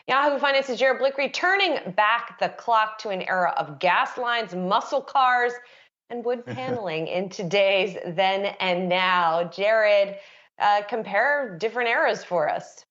Yahoo Finance's Jared Blikre turning back the clock to an era of gas lines, muscle cars, and wood paneling in today's then and now. Jared, compare different eras for us.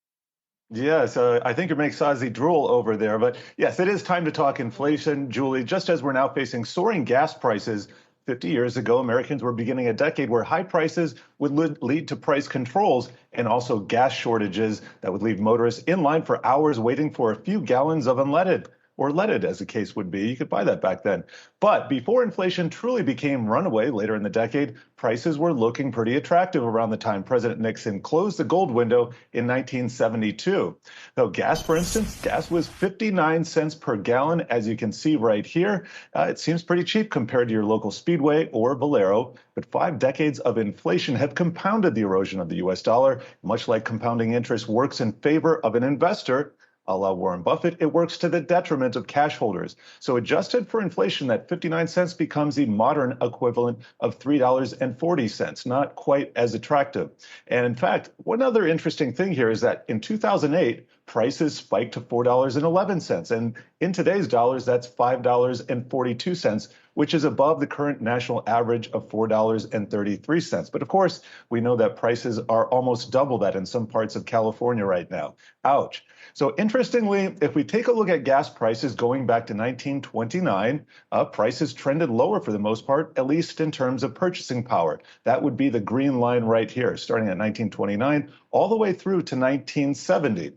Yes, I think it makes Ozzy drool over there. But yes, it is time to talk inflation, Julie. Just as we're now facing soaring gas prices, 50 years ago, Americans were beginning a decade where high prices would lead to price controls and also gas shortages that would leave motorists in line for hours waiting for a few gallons of unleaded or leaded, as the case would be. You could buy that back then. But before inflation truly became runaway later in the decade, prices were looking pretty attractive around the time President Nixon closed the gold window in 1972. Though gas, for instance, gas was 59 cents per gallon, as you can see right here. It seems pretty cheap compared to your local Speedway or Valero, but 5 decades of inflation have compounded the erosion of the U.S. dollar. Much like compounding interest works in favor of an investor, a la Warren Buffett, it works to the detriment of cash holders. So adjusted for inflation, that 59 cents becomes the modern equivalent of $3.40, not quite as attractive. And in fact, one other interesting thing here is that in 2008, prices spiked to $4.11. And in today's dollars, that's $5.42, which is above the current national average of $4.33. But of course, we know that prices are almost double that in some parts of California right now. Ouch. So interestingly, if we take a look at gas prices going back to 1929, prices trended lower for the most part, at least in terms of purchasing power. That would be the green line right here, starting at 1929 all the way through to 1970.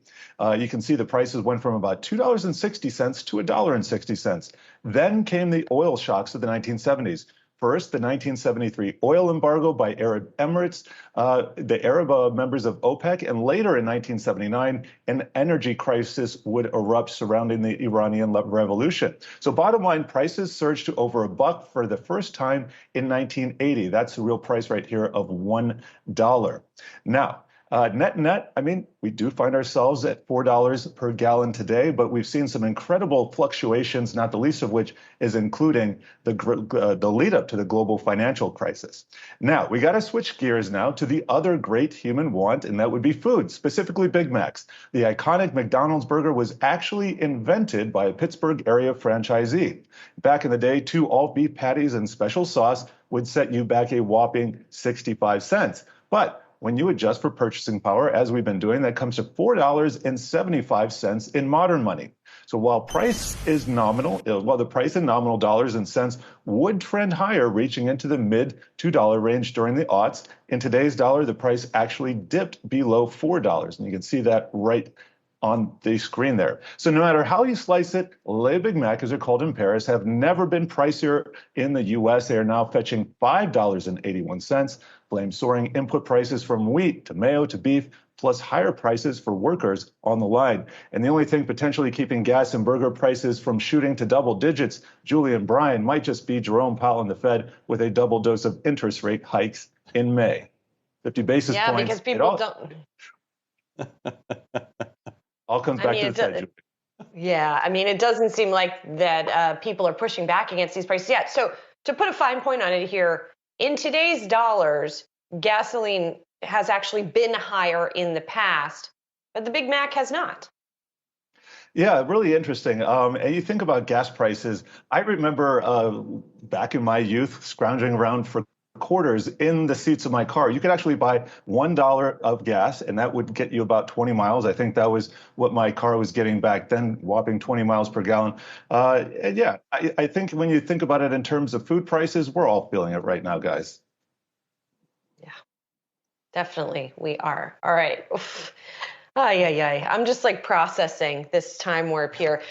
You can see the prices went from about $2.60 to $1.60. Then came the oil shocks of the 1970s. First, the 1973 oil embargo by Arab Emirates, the Arab members of OPEC, and later in 1979, an energy crisis would erupt surrounding the Iranian Revolution. So bottom line, prices surged to over $1 for the first time in 1980. That's the real price right here of $1. Now, net, I mean, we do find ourselves at $4 per gallon today, but we've seen some incredible fluctuations, not the least of which is including the lead up to the global financial crisis. Now, we got to switch gears now to the other great human want, and that would be food, specifically Big Macs. The iconic McDonald's burger was actually invented by a Pittsburgh area franchisee. Back in the day, 2 all-beef patties and special sauce would set you back a whopping 65 cents. But when you adjust for purchasing power, as we've been doing, that comes to $4.75 in modern money. So while the price in nominal dollars and cents would trend higher, reaching into the mid $2 range during the aughts, in today's dollar, the price actually dipped below $4. And you can see that right on the screen there. So no matter how you slice it, Les Big Mac, as they're called in Paris, have never been pricier in the U.S. They are now fetching $5.81. Blame soaring input prices from wheat to mayo to beef, plus higher prices for workers on the line. And the only thing potentially keeping gas and burger prices from shooting to double digits, Julie and Brian, might just be Jerome Powell and the Fed with a double dose of interest rate hikes in May. 50 basis points. Yeah, because people don't. All comes back to the Fed, Julie. Yeah, I mean, it doesn't seem like that people are pushing back against these prices yet. So to put a fine point on it here, in today's dollars, gasoline has actually been higher in the past, but the Big Mac has not. Yeah, really interesting. And you think about gas prices. I remember back in my youth scrounging around for quarters in the seats of my car. You could actually buy $1 of gas, and that would get you about 20 miles. I think that was what my car was getting back then, whopping 20 miles per gallon. And yeah, I think when you think about it in terms of food prices, we're all feeling it right now, guys. Yeah, definitely we are. All right. Oof. Ay, ay, ay. I'm just like processing this time warp here.